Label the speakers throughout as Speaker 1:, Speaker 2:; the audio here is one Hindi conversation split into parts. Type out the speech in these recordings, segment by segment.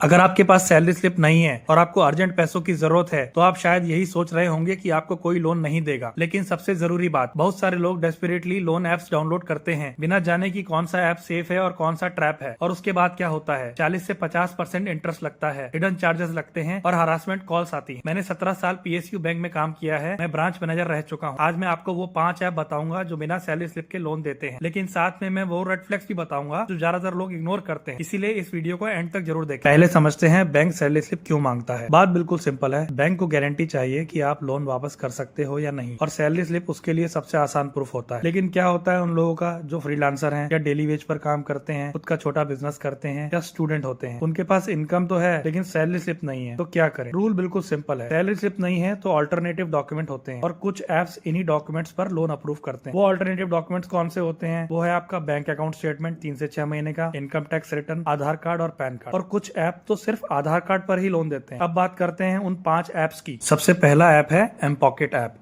Speaker 1: अगर आपके पास सैलरी स्लिप नहीं है और आपको अर्जेंट पैसों की जरूरत है तो आप शायद यही सोच रहे होंगे कि आपको कोई लोन नहीं देगा। लेकिन सबसे जरूरी बात, बहुत सारे लोग डेस्परेटली लोन एप्स डाउनलोड करते हैं बिना जाने कि कौन सा ऐप सेफ है और कौन सा ट्रैप है। और उसके बाद क्या होता है, 40 से 50% इंटरेस्ट लगता है, हिडन चार्जेस लगते हैं और हरासमेंट कॉल्स आती है। मैंने 17 साल PSU बैंक में काम किया है, मैं ब्रांच मैनेजर रह चुका हूँ। आज मैं आपको वो 5 ऐप बताऊंगा जो बिना सैलरी स्लिप के लोन देते हैं, लेकिन साथ में मैं वो रेड फ्लैग्स भी बताऊंगा जो ज्यादातर लोग इग्नोर करते हैं। इसीलिए इस वीडियो को एंड तक जरूर देखें। पहले समझते हैं बैंक सैलरी स्लिप क्यों मांगता है। बात बिल्कुल सिंपल है, बैंक को गारंटी चाहिए कि आप लोन वापस कर सकते हो या नहीं, और सैलरी स्लिप उसके लिए सबसे आसान प्रूफ होता है। लेकिन क्या होता है उन लोगों का जो फ्रीलांसर हैं या डेली वेज पर काम करते हैं, खुद का छोटा बिजनेस करते हैं या स्टूडेंट होते हैं, उनके पास इनकम तो है लेकिन सैलरी स्लिप नहीं है, तो क्या करें। रूल बिल्कुल सिंपल है, सैलरी स्लिप नहीं है तो ऑल्टरनेटिव डॉक्यूमेंट होते हैं और कुछ एप्स इन्हीं डॉक्यूमेंट्स पर लोन अप्रूव करते हैं। वो ऑल्टरनेटिव डॉक्यूमेंट्स कौन से होते हैं, वो है आपका बैंक अकाउंट स्टेटमेंट 3 से 6 महीने का, इनकम टैक्स रिटर्न, आधार कार्ड और पैन कार्ड। और कुछ ऐप तो सिर्फ आधार कार्ड पर ही लोन देते हैं। अब बात करते हैं उन 5 ऐप्स की। सबसे पहला ऐप है एम पॉकेट ऐप।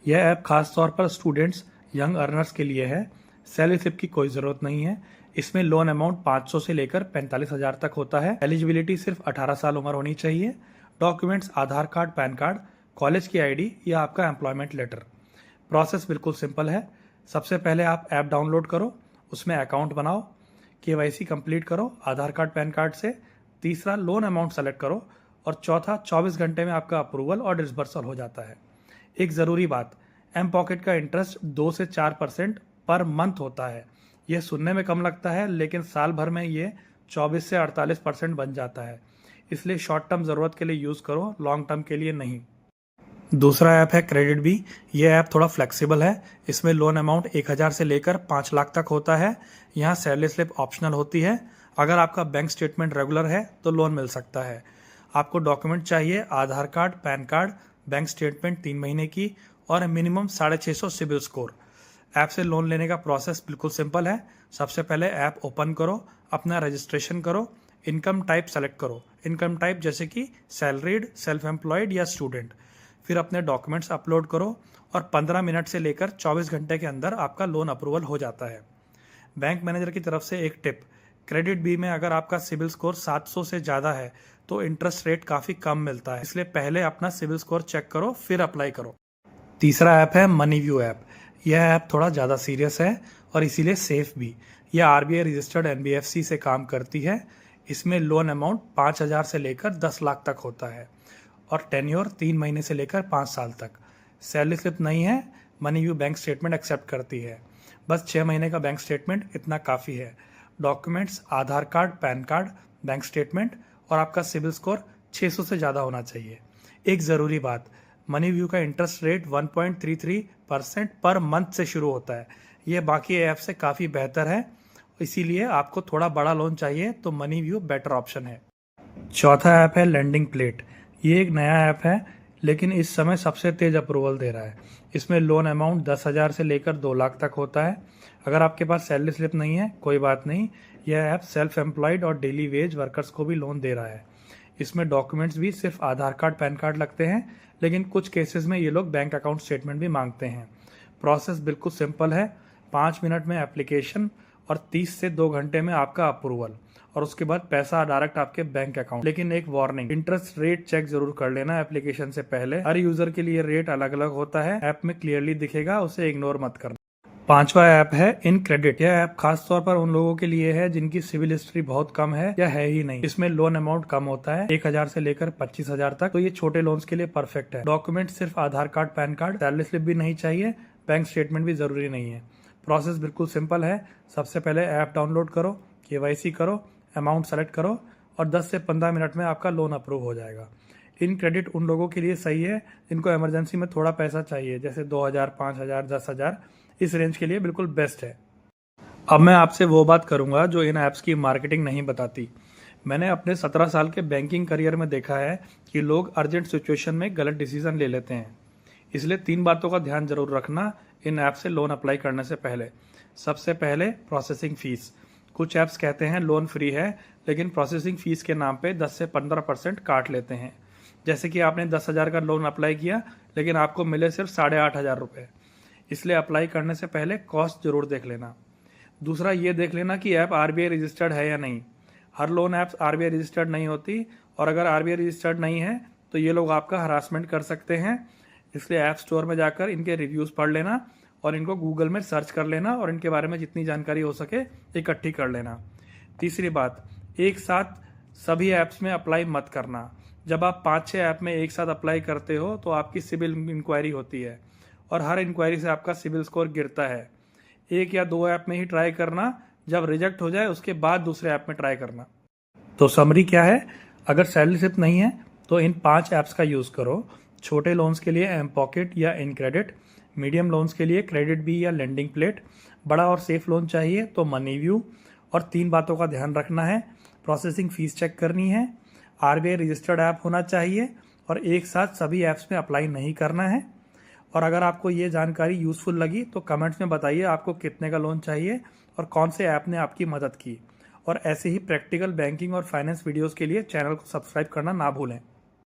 Speaker 1: यह ऐप खास तौर पर स्टूडेंट्स, यंग अर्नर्स के लिए है। सैलरी स्लिप की कोई जरूरत नहीं है। इसमें लोन अमाउंट 500 से लेकर 45,000 तक होता है। एलिजिबिलिटी सिर्फ 18 साल उम्र होनी चाहिए। Documents Aadhaar card, PAN card, college की ID या आपका एम्प्लॉयमेंट लेटर। प्रोसेस बिल्कुल सिंपल है। सबसे पहले आप ऐप डाउनलोड करो, उसमें अकाउंट बनाओ, KYC कंप्लीट करो आधार कार्ड पैन कार्ड से। तीसरा, लोन अमाउंट सेलेक्ट करो, और चौथा, 24 घंटे में आपका अप्रूवल और डिसबर्सल हो जाता है। एक ज़रूरी बात, एम पॉकेट का इंटरेस्ट 2 से 4% पर मंथ होता है। यह सुनने में कम लगता है लेकिन साल भर में ये 24 से 48% बन जाता है। इसलिए शॉर्ट टर्म ज़रूरत के लिए यूज़ करो, लॉन्ग टर्म के लिए नहीं। दूसरा ऐप है क्रेडिट बी। ये ऐप थोड़ा फ्लेक्सिबल है। इसमें लोन अमाउंट 1,000 से लेकर 5 लाख तक होता है। यहाँ सैलरी स्लिप ऑप्शनल होती है। अगर आपका बैंक स्टेटमेंट रेगुलर है तो लोन मिल सकता है। आपको डॉक्यूमेंट चाहिए Aadhaar card, PAN card, bank statement 3 महीने की और मिनिमम 650 सिबिल स्कोर। ऐप से लोन लेने का प्रोसेस बिल्कुल सिंपल है। सबसे पहले ऐप ओपन करो, अपना रजिस्ट्रेशन करो, इनकम टाइप सेलेक्ट करो, इनकम टाइप जैसे कि सैलरीड, सेल्फ एम्प्लॉयड या स्टूडेंट। फिर अपने डॉक्यूमेंट्स अपलोड करो और 15 मिनट से लेकर 24 घंटे के अंदर आपका लोन अप्रूवल हो जाता है। बैंक मैनेजर की तरफ से एक टिप, क्रेडिट बी में अगर आपका सिबिल स्कोर 700 से ज़्यादा है तो इंटरेस्ट रेट काफ़ी कम मिलता है, इसलिए पहले अपना सिबिल स्कोर चेक करो फिर अप्लाई करो। तीसरा ऐप है मनी व्यू ऐप। यह ऐप थोड़ा ज़्यादा सीरियस है और इसीलिए सेफ भी। यह RBI रजिस्टर्ड NBFC से काम करती है। इसमें लोन अमाउंट 5,000 से लेकर 10 लाख तक होता है और टेन्योर 3 महीने से लेकर 5 साल तक। सैलरी स्लिप नहीं है, Money View bank statement accept करती है। बस 6 महीने का बैंक स्टेटमेंट इतना काफ़ी है। Documents Aadhaar card, PAN card, bank statement और आपका सिबिल स्कोर 600 से ज़्यादा होना चाहिए। एक ज़रूरी बात, मनी व्यू का इंटरेस्ट रेट 1.33% पर मंथ से शुरू होता है। यह बाकी ऐप से काफ़ी बेहतर है, इसीलिए आपको थोड़ा बड़ा लोन चाहिए तो मनी व्यू बेटर ऑप्शन है। चौथा ऐप है लेंडिंग प्लेट। ये एक नया ऐप है लेकिन इस समय सबसे तेज अप्रूवल दे रहा है। इसमें लोन अमाउंट 10,000 से लेकर 2 लाख तक होता है। अगर आपके पास सैलरी स्लिप नहीं है कोई बात नहीं, यह ऐप सेल्फ एम्प्लॉयड और डेली वेज वर्कर्स को भी लोन दे रहा है। इसमें डॉक्यूमेंट्स भी सिर्फ आधार कार्ड, पैन कार्ड लगते हैं, लेकिन कुछ केसेस में ये लोग बैंक अकाउंट स्टेटमेंट भी मांगते हैं। प्रोसेस बिल्कुल सिंपल है, 5 मिनट में एप्लीकेशन और 30 से 2 घंटे में आपका अप्रूवल, और उसके बाद पैसा डायरेक्ट आपके बैंक अकाउंट। लेकिन एक वार्निंग, इंटरेस्ट रेट चेक जरूर कर लेना एप्लीकेशन से पहले। हर यूजर के लिए रेट अलग अलग होता है, ऐप में क्लियरली दिखेगा, उसे इग्नोर मत करना। पांचवा ऐप है इन क्रेडिट। यह ऐप खास तौर पर उन लोगों के लिए है जिनकी सिविल हिस्ट्री बहुत कम है या है ही नहीं। इसमें लोन अमाउंट कम होता है, 1,000 से लेकर 25,000 तक, तो ये छोटे लोन्स के लिए परफेक्ट है। डॉक्यूमेंट सिर्फ Aadhaar card, PAN card, salary slip भी नहीं चाहिए, बैंक स्टेटमेंट भी जरूरी नहीं है। प्रोसेस बिल्कुल सिंपल है। सबसे पहले ऐप डाउनलोड करो, KYC करो, अमाउंट सेलेक्ट करो और 10 से 15 मिनट में आपका लोन अप्रूव हो जाएगा। इन क्रेडिट उन लोगों के लिए सही है जिनको इमरजेंसी में थोड़ा पैसा चाहिए, जैसे 2,000, 5,000, 10,000, इस रेंज के लिए बिल्कुल बेस्ट है। अब मैं आपसे वो बात करूंगा जो इन ऐप्स की मार्केटिंग नहीं बताती। मैंने अपने 17 साल के बैंकिंग करियर में देखा है कि लोग अर्जेंट सिचुएशन में गलत डिसीजन ले लेते हैं। इसलिए 3 बातों का ध्यान जरूर रखना इन ऐप से लोन अप्लाई करने से पहले। सबसे पहले प्रोसेसिंग फीस। कुछ ऐप्स कहते हैं लोन फ्री है, लेकिन प्रोसेसिंग फीस के नाम पे 10 से 15% काट लेते हैं। जैसे कि आपने 10,000 का लोन अप्लाई किया लेकिन आपको मिले सिर्फ 8,500 रुपये। इसलिए अप्लाई करने से पहले कॉस्ट जरूर देख लेना। दूसरा, ये देख लेना कि ऐप RBI रजिस्टर्ड है या नहीं। हर लोन ऐप्स आरबीआई रजिस्टर्ड नहीं होती, और अगर आरबीआई रजिस्टर्ड नहीं है तो ये लोग आपका हरासमेंट कर सकते हैं। इसलिए ऐप स्टोर में जाकर इनके रिव्यूज़ पढ़ लेना और इनको गूगल में सर्च कर लेना और इनके बारे में जितनी जानकारी हो सके इकट्ठी कर लेना। तीसरी बात, एक साथ सभी ऐप्स में अप्लाई मत करना। जब आप 5-6 ऐप में एक साथ अप्लाई करते हो तो आपकी सिविल इंक्वायरी होती है और हर इंक्वायरी से आपका सिविल स्कोर गिरता है। 1 या 2 ऐप में ही ट्राई करना, जब रिजेक्ट हो जाए उसके बाद दूसरे ऐप में ट्राई करना। तो समरी क्या है, अगर सैलरी स्लिप नहीं है तो इन 5 ऐप्स का यूज़ करो। छोटे लोन्स के लिए एम पॉकेट या इन क्रेडिट, मीडियम लोन्स के लिए क्रेडिट बी या लेंडिंग प्लेट, बड़ा और सेफ लोन चाहिए तो मनी व्यू। और 3 बातों का ध्यान रखना है, प्रोसेसिंग फीस चेक करनी है, आरबीआई रजिस्टर्ड ऐप होना चाहिए और एक साथ सभी ऐप्स में अप्लाई नहीं करना है। और अगर आपको ये जानकारी यूज़फुल लगी तो कमेंट्स में बताइए आपको कितने का लोन चाहिए और कौन से ऐप ने आपकी मदद की। और ऐसे ही प्रैक्टिकल बैंकिंग और फाइनेंस वीडियोस के लिए चैनल को सब्सक्राइब करना ना भूलें।